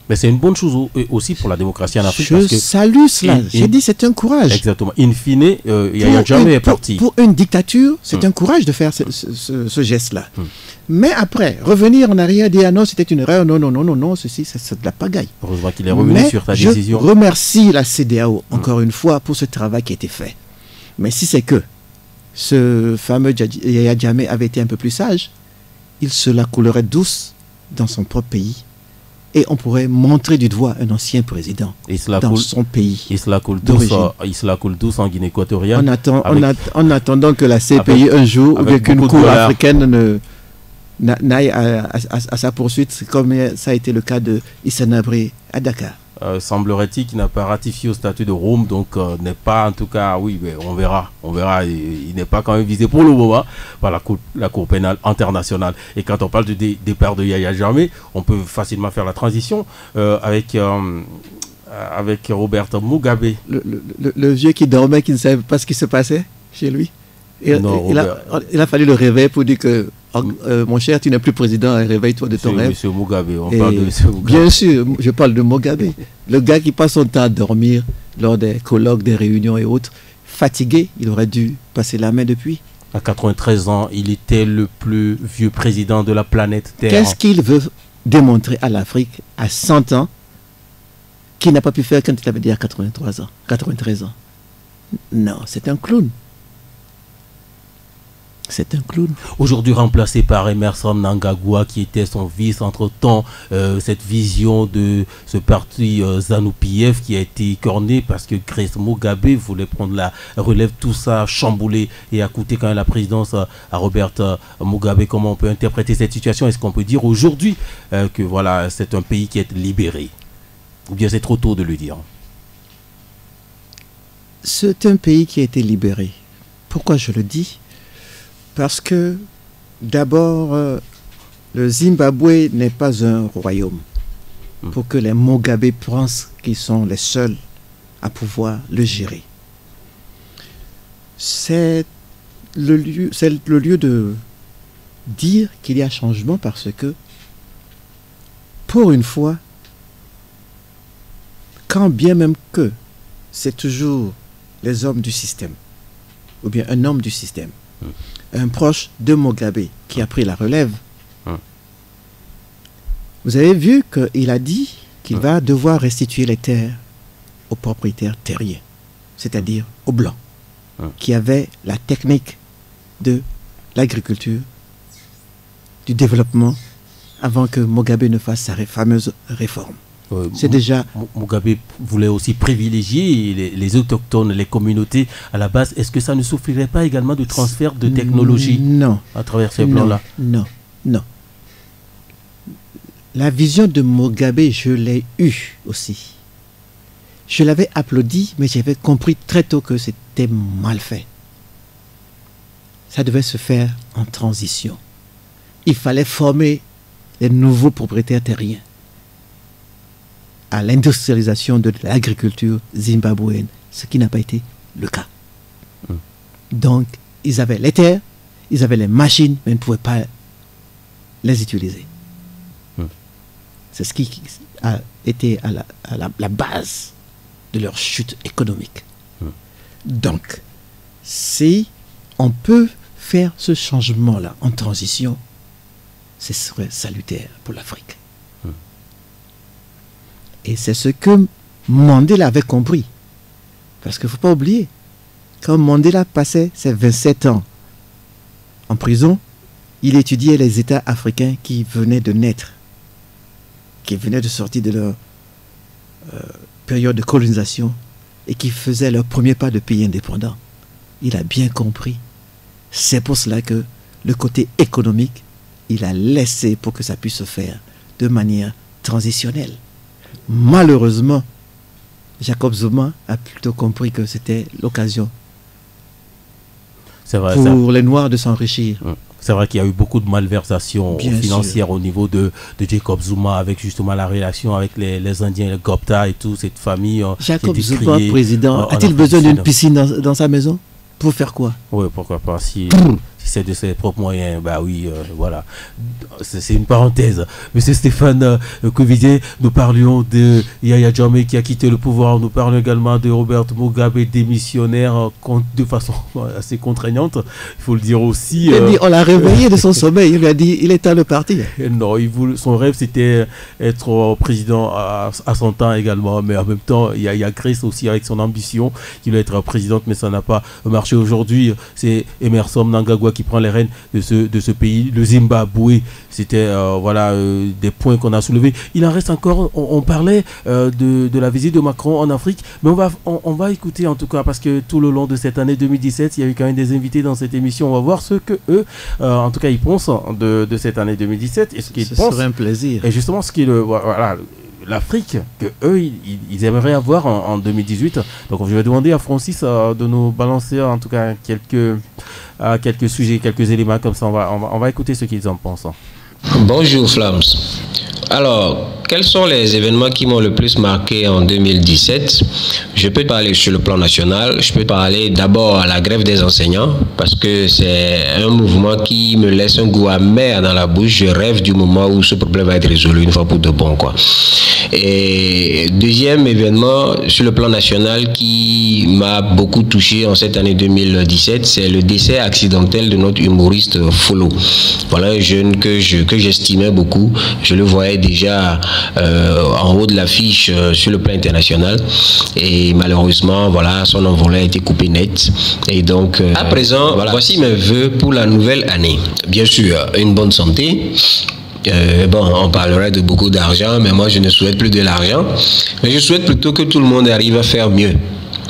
Mais c'est une bonne chose aussi pour la démocratie en Afrique. Je salue cela. J'ai dit c'est un courage. Exactement. In fine, Yahya Jammeh est parti. Pour une dictature, c'est un courage de faire ce geste-là. Mais après, revenir en arrière et dire ah non, c'était une erreur, non, ceci, c'est de la pagaille. Heureusement qu'il est revenu sur ta décision. Je remercie la CEDEAO, encore une fois, pour ce travail qui a été fait. Mais si c'est que ce fameux Yahya Jammeh avait été un peu plus sage, il se la coulerait douce dans son propre pays. Et on pourrait montrer du doigt un ancien président dans son pays. Il se la coule douce en Guinée équatoriale. En attendant que la CPI un jour, ou bien qu'une cour africaine n'aille à sa poursuite, comme ça a été le cas de Issa Nabré à Dakar. Semblerait-il qu'il n'a pas ratifié au statut de Rome, donc n'est pas, en tout cas, oui, mais on verra, il n'est pas quand même visé pour le moment par la Cour pénale internationale. Et quand on parle du départ de Yahya Jammeh, on peut facilement faire la transition avec Robert Mugabe. Le vieux qui dormait, qui ne savait pas ce qui se passait chez lui. Il a fallu le réveiller pour dire que mon cher, tu n'es plus président, réveille-toi de ton rêve. Monsieur Mugabe, on parle de Monsieur Mugabe. Bien sûr, je parle de Mugabe. Le gars qui passe son temps à dormir lors des colloques, des réunions et autres, fatigué, il aurait dû passer la main depuis. À 93 ans, il était le plus vieux président de la planète Terre. Qu'est-ce qu'il veut démontrer à l'Afrique à 100 ans qu'il n'a pas pu faire quand il avait déjà 93 ans? Non, c'est un clown. C'est un clown. Aujourd'hui remplacé par Emmerson Mnangagwa qui était son vice. Entre-temps, cette vision de ce parti ZANU-PF qui a été écorné parce que Grace Mugabe voulait prendre la relève, tout ça chamboulé et a coûté quand même la présidence à Robert Mugabe. Comment on peut interpréter cette situation? Est-ce qu'on peut dire aujourd'hui que voilà, c'est un pays qui est libéré? Ou bien c'est trop tôt de le dire? C'est un pays qui a été libéré. Pourquoi je le dis? Parce que, d'abord, le Zimbabwe n'est pas un royaume. Pour que les Mugabe pensent qu'ils sont les seuls à pouvoir le gérer. C'est le lieu de dire qu'il y a changement parce que, pour une fois, quand bien même que c'est toujours les hommes du système, ou bien un homme du système, un proche de Mugabe qui a pris la relève. Vous avez vu qu'il a dit qu'il va devoir restituer les terres aux propriétaires terriens, c'est-à-dire aux Blancs, qui avaient la technique de l'agriculture, du développement avant que Mugabe ne fasse sa fameuse réforme. C'est déjà... Mugabe voulait aussi privilégier les autochtones, les communautés à la base. Est-ce que ça ne souffrirait pas également de transfert de technologie à travers ces plans-là? Non. La vision de Mugabe, je l'ai eue aussi. Je l'avais applaudi, mais j'avais compris très tôt que c'était mal fait. Ça devait se faire en transition. Il fallait former les nouveaux propriétaires terriens à l'industrialisation de l'agriculture zimbabwéenne, ce qui n'a pas été le cas. Donc, ils avaient les terres, ils avaient les machines, mais ils ne pouvaient pas les utiliser. C'est ce qui a été à la base de leur chute économique. Donc, si on peut faire ce changement-là en transition, ce serait salutaire pour l'Afrique. Et c'est ce que Mandela avait compris. Parce qu'il ne faut pas oublier, quand Mandela passait ses 27 ans en prison, il étudiait les États africains qui venaient de naître, qui venaient de sortir de leur période de colonisation et qui faisaient leur premier pas de pays indépendant. Il a bien compris. C'est pour cela que le côté économique, il a laissé pour que ça puisse se faire de manière transitionnelle. Malheureusement, Jacob Zuma a plutôt compris que c'était l'occasion pour les Noirs de s'enrichir. C'est vrai qu'il y a eu beaucoup de malversations financières au niveau de Jacob Zuma, avec justement la relation avec les Indiens, les Gupta et tout, cette famille. Jacob Zuma, président, a-t-il besoin d'une piscine dans sa maison? Pour faire quoi? Oui, pourquoi pas. Si c'est de ses propres moyens, bah oui, voilà. C'est une parenthèse. Monsieur Stéphane Covidier, nous parlions de Yahya Jammeh qui a quitté le pouvoir. Nous parlons également de Robert Mugabe, démissionnaire de façon assez contraignante. Il faut le dire aussi. Il a dit, on l'a réveillé de son sommeil. Il lui a dit, il est temps de partir. Non, son rêve, c'était être président à son temps également. Mais en même temps, il y a Grace aussi avec son ambition qui doit être présidente, mais ça n'a pas marché. Aujourd'hui, c'est Emmerson Mnangagwa qui prend les rênes de ce pays. Le Zimbabwe, c'était des points qu'on a soulevés. Il en reste encore, on parlait de la visite de Macron en Afrique, mais on va écouter en tout cas, parce que tout le long de cette année 2017, il y a eu quand même des invités dans cette émission. On va voir ce que eux, en tout cas, ils pensent de cette année 2017. Et ce serait un plaisir. Et justement, ce qui l'Afrique que eux ils aimeraient avoir en 2018. Donc je vais demander à Francis de nous balancer en tout cas quelques sujets, quelques éléments comme ça. On va écouter ce qu'ils en pensent. Bonjour Flams. Alors, quels sont les événements qui m'ont le plus marqué en 2017? Je peux parler sur le plan national. Je peux parler d'abord à la grève des enseignants parce que c'est un mouvement qui me laisse un goût amer dans la bouche. Je rêve du moment où ce problème va être résolu une fois pour de bon, quoi. Et deuxième événement sur le plan national qui m'a beaucoup touché en cette année 2017, c'est le décès accidentel de notre humoriste Folo. Voilà un jeune que j'estimais beaucoup. Je le voyais déjà en haut de l'affiche sur le plan international et malheureusement voilà, son envol a été coupé net. Et donc à présent, voilà, voici mes vœux pour la nouvelle année. Bien sûr, une bonne santé. On parlerait de beaucoup d'argent, mais moi je ne souhaite plus de l'argent, mais je souhaite plutôt que tout le monde arrive à faire mieux.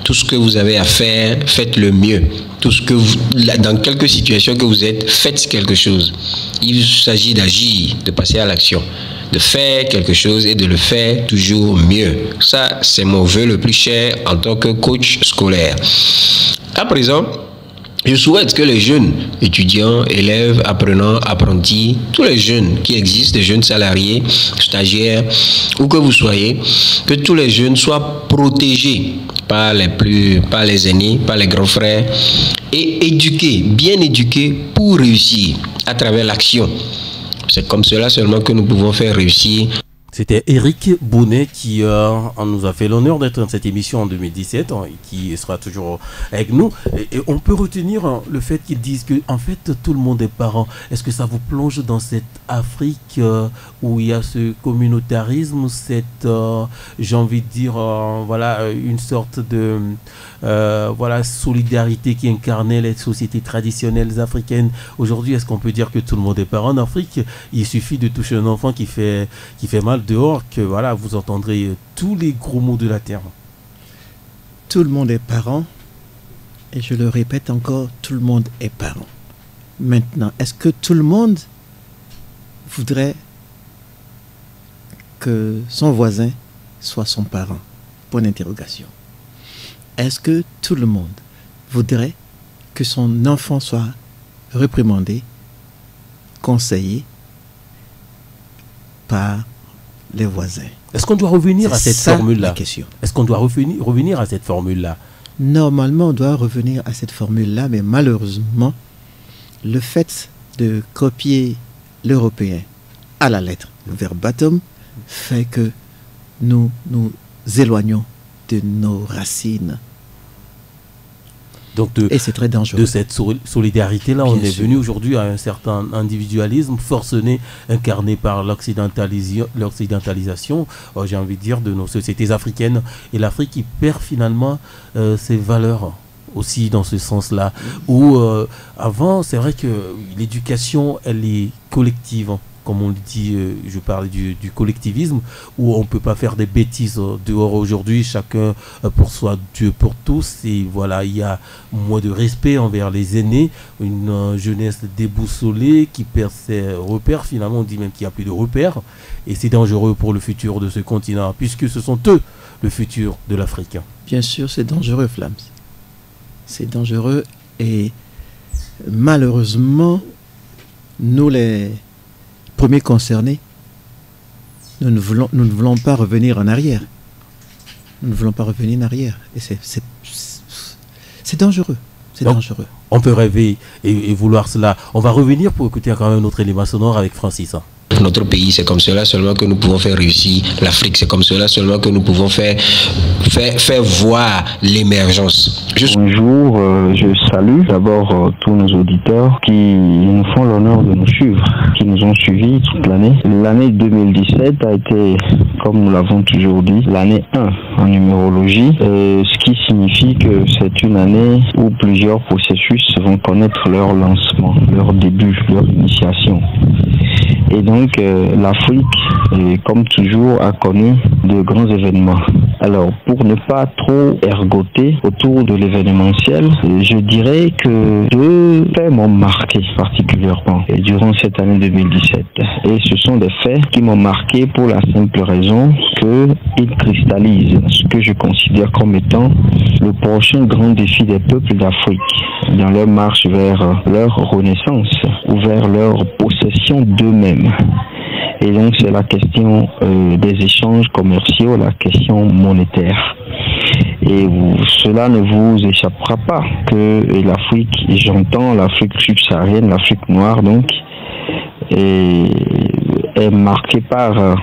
Tout ce que vous avez à faire, faites-le mieux. Tout ce que dans quelques situations que vous êtes, faites quelque chose. Il s'agit d'agir, de passer à l'action, de faire quelque chose et de le faire toujours mieux. Ça, c'est mon vœu le plus cher en tant que coach scolaire. À présent, je souhaite que les jeunes étudiants, élèves, apprenants, apprentis, tous les jeunes qui existent, les jeunes salariés, stagiaires, où que vous soyez, que tous les jeunes soient protégés par les aînés, par les grands frères, et éduqués, bien éduqués pour réussir à travers l'action. C'est comme cela seulement que nous pouvons faire réussir. C'était Eric Bonnet qui nous a fait l'honneur d'être dans cette émission en 2017 et qui sera toujours avec nous. Et on peut retenir le fait qu'ils disent que en fait tout le monde est parent. Est-ce que ça vous plonge dans cette Afrique où il y a ce communautarisme, cette, j'ai envie de dire, voilà, une sorte de voilà, solidarité qui incarnait les sociétés traditionnelles africaines. Aujourd'hui, est-ce qu'on peut dire que tout le monde est parent en Afrique? Il suffit de toucher un enfant qui fait mal dehors, que voilà, vous entendrez tous les gros mots de la terre. Tout le monde est parent, et je le répète encore, tout le monde est parent. Maintenant, est-ce que tout le monde voudrait que son voisin soit son parent? Point d'interrogation. Est-ce que tout le monde voudrait que son enfant soit réprimandé, conseillé par les voisins? Est-ce qu'on doit revenir à cette formule-là? Est-ce qu'on doit revenir à cette formule-là? Normalement, on doit revenir à cette formule-là, mais malheureusement, le fait de copier l'européen à la lettre, le verbatim, fait que nous nous éloignons de nos racines. Donc et c'est très dangereux. De cette solidarité-là, on est venu aujourd'hui à un certain individualisme forcené, incarné par l'occidentalisation, j'ai envie de dire, de nos sociétés africaines. Et l'Afrique qui perd finalement ses valeurs aussi dans ce sens-là. Où avant, c'est vrai que l'éducation, elle est collective. Comme on le dit, je parlais du collectivisme, où on ne peut pas faire des bêtises dehors aujourd'hui, chacun pour soi, Dieu pour tous, et voilà, il y a moins de respect envers les aînés, une jeunesse déboussolée qui perd ses repères, finalement on dit même qu'il n'y a plus de repères, et c'est dangereux pour le futur de ce continent, puisque ce sont eux le futur de l'Afrique. Bien sûr, c'est dangereux, Flams. C'est dangereux, et malheureusement, nous les premiers concernés, nous ne voulons pas revenir en arrière. Nous ne voulons pas revenir en arrière. Et c'est dangereux. C'est dangereux. On peut rêver et vouloir cela. On va revenir pour écouter quand même notre élément sonore avec Francis. Notre pays, c'est comme cela seulement que nous pouvons faire réussir. L'Afrique, c'est comme cela seulement que nous pouvons faire voir l'émergence. Bonjour, je salue d'abord tous nos auditeurs qui nous font l'honneur de nous suivre, qui nous ont suivis toute l'année. L'année 2017 a été, comme nous l'avons toujours dit, l'année 1 en numérologie, ce qui signifie que c'est une année où plusieurs processus vont connaître leur lancement, leur début, leur initiation. Et donc, l'Afrique, comme toujours, a connu de grands événements. Alors, pour ne pas trop ergoter autour de l'événementiel, je dirais que deux faits m'ont marqué particulièrement durant cette année 2017. Et ce sont des faits qui m'ont marqué pour la simple raison qu'ils cristallisent ce que je considère comme étant le prochain grand défi des peuples d'Afrique dans leur marche vers leur renaissance ou vers leur possession d'eux-mêmes. Et donc c'est la question des échanges commerciaux, la question monétaire. Et cela ne vous échappera pas que l'Afrique, et j'entends l'Afrique subsaharienne, l'Afrique noire donc, est marquée par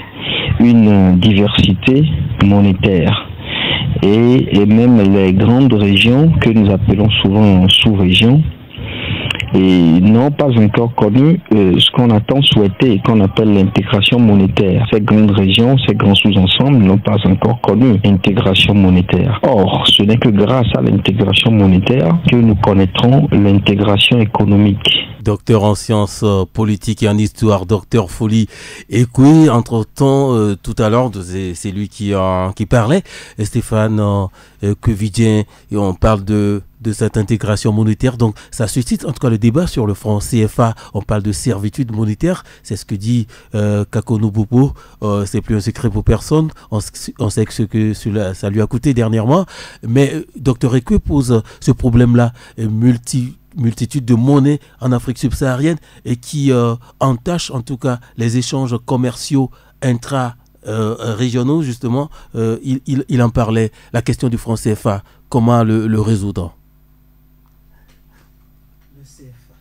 une diversité monétaire. Et même les grandes régions que nous appelons souvent sous-régions, et n'ont pas encore connu ce qu'on a tant souhaité et qu'on appelle l'intégration monétaire. Ces grandes régions, ces grands sous-ensembles n'ont pas encore connu l'intégration monétaire. Or, ce n'est que grâce à l'intégration monétaire que nous connaîtrons l'intégration économique. Docteur en sciences politiques et en histoire, docteur Folie Ekwe. Entre-temps, tout à l'heure, c'est lui qui parlait, Stéphane Quevidien, et on parle de cette intégration monétaire. Donc, ça suscite en tout cas le débat sur le franc CFA. On parle de servitude monétaire. C'est ce que dit Kakono Bobo. C'est plus un secret pour personne. On sait que ça lui a coûté dernièrement. Mais docteur Ekwe pose ce problème-là, multitude de monnaies en Afrique subsaharienne et qui entache en tout cas les échanges commerciaux intra-régionaux justement. Il en parlait, la question du franc CFA, comment le résoudre? Le CFA.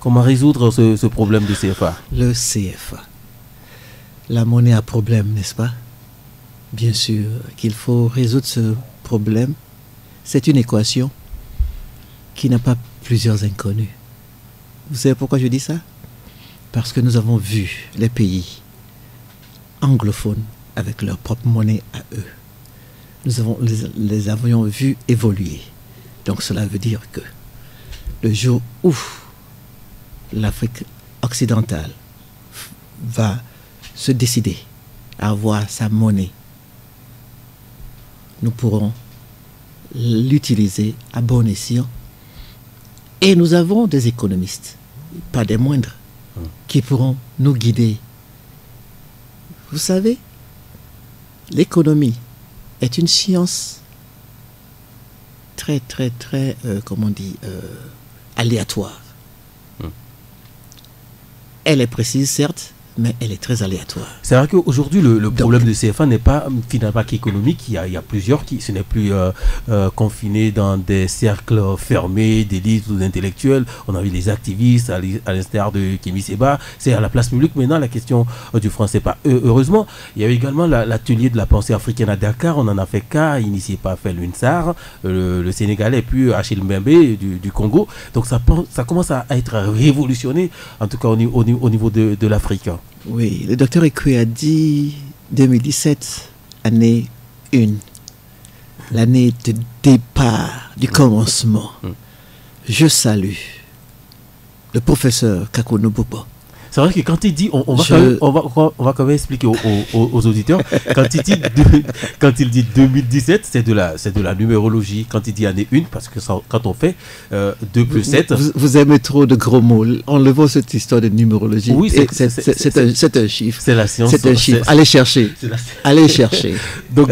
Comment résoudre ce problème du CFA? Le CFA. la monnaie a problème, n'est-ce pas? Bien sûr qu'il faut résoudre ce problème. C'est une équation qui n'a pas plusieurs inconnus. Vous savez pourquoi je dis ça? Parce que nous avons vu les pays anglophones avec leur propre monnaie à eux. Nous les avions vus évoluer. Donc cela veut dire que le jour où l'Afrique occidentale va se décider à avoir sa monnaie, nous pourrons l'utiliser à bon escient. Et nous avons des économistes, pas des moindres, qui pourront nous guider. Vous savez, l'économie est une science très, comment on dit, aléatoire. Elle est précise, certes, mais elle est très aléatoire. C'est vrai qu'aujourd'hui, le problème de CFA n'est pas finalement qu'économique. Il y a plusieurs qui, ce n'est plus confiné dans des cercles fermés, d'élites ou d'intellectuels. On a vu les activistes, à l'instar de Kémy Séba. C'est à la place publique maintenant la question du franc CFA. Heureusement, il y a eu également l'atelier de la pensée africaine à Dakar. On en a fait cas, initié par Felwine Sarr, le Sénégalais, et puis Achille Mbembe du Congo. Donc ça commence à être révolutionné, en tout cas au niveau de l'Afrique. Oui, le docteur Ekwe a dit 2017, année 1, l'année de départ, du commencement. Je salue le professeur Kakono Bobo. C'est vrai que quand il dit, on va quand même expliquer aux auditeurs, quand il dit 2017, c'est de la numérologie. Quand il dit année 1, parce que ça, quand on fait 2 plus 7... Vous aimez trop de gros mots. Enlevons cette histoire de numérologie. Oui, c'est un chiffre. C'est la science. C'est un chiffre. Allez chercher. Allez chercher. Donc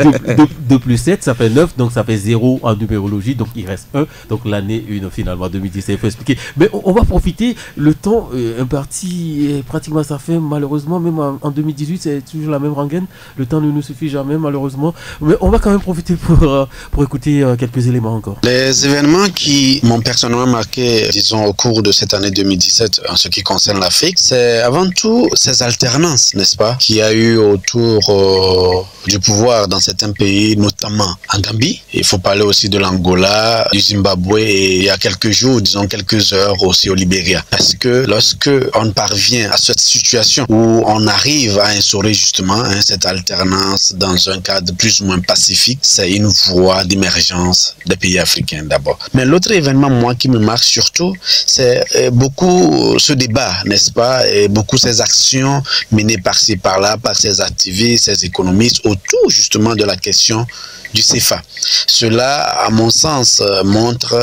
2 plus 7, ça fait 9, donc ça fait 0 en numérologie, donc il reste 1. Donc l'année 1, finalement, 2017, il faut expliquer. Mais on va profiter, le temps imparti... pratiquement ça fait malheureusement, même en 2018 c'est toujours la même rengaine, le temps ne nous suffit jamais malheureusement, mais on va quand même profiter pour écouter quelques éléments encore. Les événements qui m'ont personnellement marqué, disons au cours de cette année 2017 en ce qui concerne l'Afrique, c'est avant tout ces alternances, n'est-ce pas, qu'il y a eu autour du pouvoir dans certains pays, notamment en Gambie. Il faut parler aussi de l'Angola, du Zimbabwe et il y a quelques jours, disons quelques heures aussi au Libéria. Parce que lorsque on parvient à cette situation où on arrive à instaurer justement cette alternance dans un cadre plus ou moins pacifique, c'est une voie d'émergence des pays africains d'abord. Mais l'autre événement, moi, qui me marque surtout, c'est beaucoup ce débat, n'est-ce pas, et beaucoup ces actions menées par-ci, par-là, par ces activistes, ces économistes, autour justement de la question du CFA. Cela, à mon sens, montre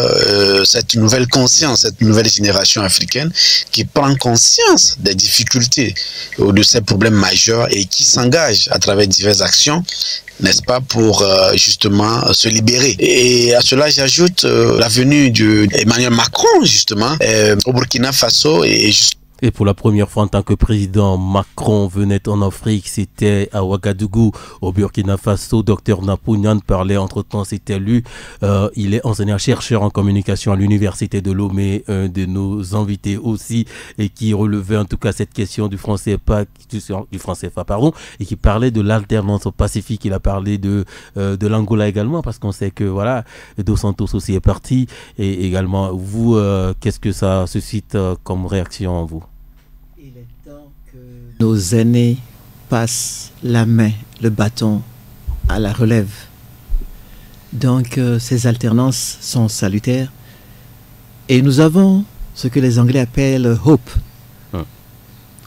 cette nouvelle conscience, cette nouvelle génération africaine qui prend conscience des difficultés ou de ces problèmes majeurs et qui s'engage à travers diverses actions, n'est-ce pas, pour justement se libérer. Et à cela, j'ajoute la venue d'Emmanuel Macron, justement, au Burkina Faso et pour la première fois en tant que président, Macron venait en Afrique, c'était à Ouagadougou, au Burkina Faso. Dr Napounian parlait, entre-temps c'était lui. Il est enseignant-chercheur en communication à l'Université de Lomé, un de nos invités aussi, et qui relevait en tout cas cette question du franc CFA, et qui parlait de l'alternance au Pacifique. Il a parlé de l'Angola également, parce qu'on sait que voilà, Dos Santos aussi est parti. Et également, vous, qu'est-ce que ça suscite comme réaction en vous? Il est temps que nos aînés passent la main, le bâton à la relève. Donc ces alternances sont salutaires. Et nous avons ce que les Anglais appellent hope.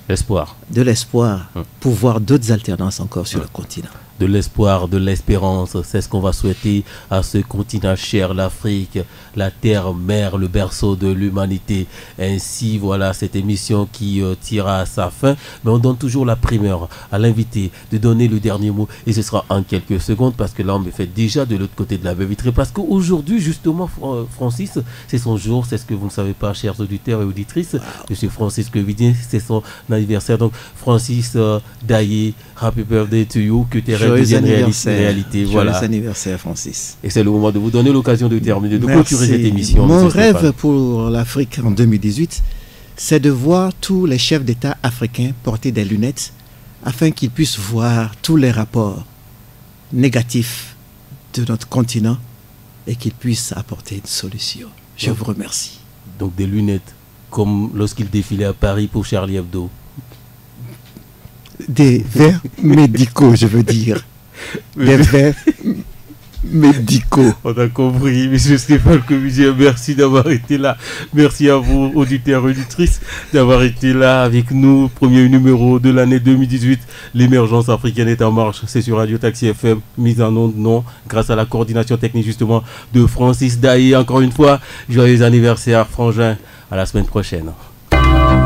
L'espoir. De l'espoir pour voir d'autres alternances encore sur le continent. De l'espoir, de l'espérance, c'est ce qu'on va souhaiter à ce continent cher, l'Afrique, la terre mère, le berceau de l'humanité. Ainsi, voilà cette émission qui tire à sa fin, mais on donne toujours la primeur à l'invité de donner le dernier mot, et ce sera en quelques secondes, parce que là on me fait déjà de l'autre côté de la baie vitrée, parce qu'aujourd'hui justement, Francis, c'est son jour, c'est ce que vous ne savez pas, chers auditeurs et auditrices. Monsieur Francis Kevidien, c'est son anniversaire. Donc Francis Daillé, happy birthday to you, que tes rêves deviennent réalité. Voilà. Joyeux anniversaire, Francis. Et c'est le moment de vous donner l'occasion de terminer, de clôturer cette émission. Mon rêve pour l'Afrique en 2018, c'est de voir tous les chefs d'État africains porter des lunettes afin qu'ils puissent voir tous les rapports négatifs de notre continent et qu'ils puissent apporter une solution. Je vous remercie. Donc des lunettes, comme lorsqu'il défilait à Paris pour Charlie Hebdo. Des verres médicaux, je veux dire. Des verres médicaux. On a compris, M. Stéphane Commusien, merci d'avoir été là. Merci à vous, auditeurs et auditrices, d'avoir été là avec nous. Premier numéro de l'année 2018. L'émergence africaine est en marche. C'est sur Radio Taxi FM, mise en onde, non, grâce à la coordination technique justement de Francis Daï. Encore une fois, joyeux anniversaire, Frangin. À la semaine prochaine.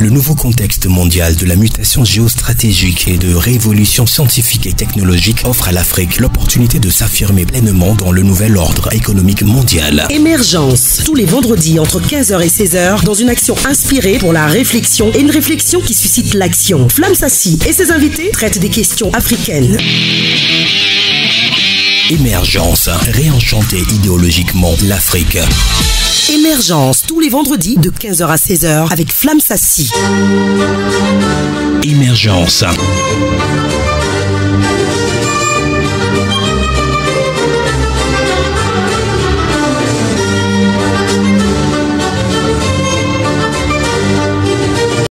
Le nouveau contexte mondial de la mutation géostratégique et de révolution scientifique et technologique offre à l'Afrique l'opportunité de s'affirmer pleinement dans le nouvel ordre économique mondial. Émergence, tous les vendredis entre 15h et 16h, dans une action inspirée pour la réflexion et une réflexion qui suscite l'action. Flamme Sassi et ses invités traitent des questions africaines. Émergence, réenchanter idéologiquement l'Afrique. Émergence, tous les vendredis de 15h à 16h avec Flamme Sassi. Émergence.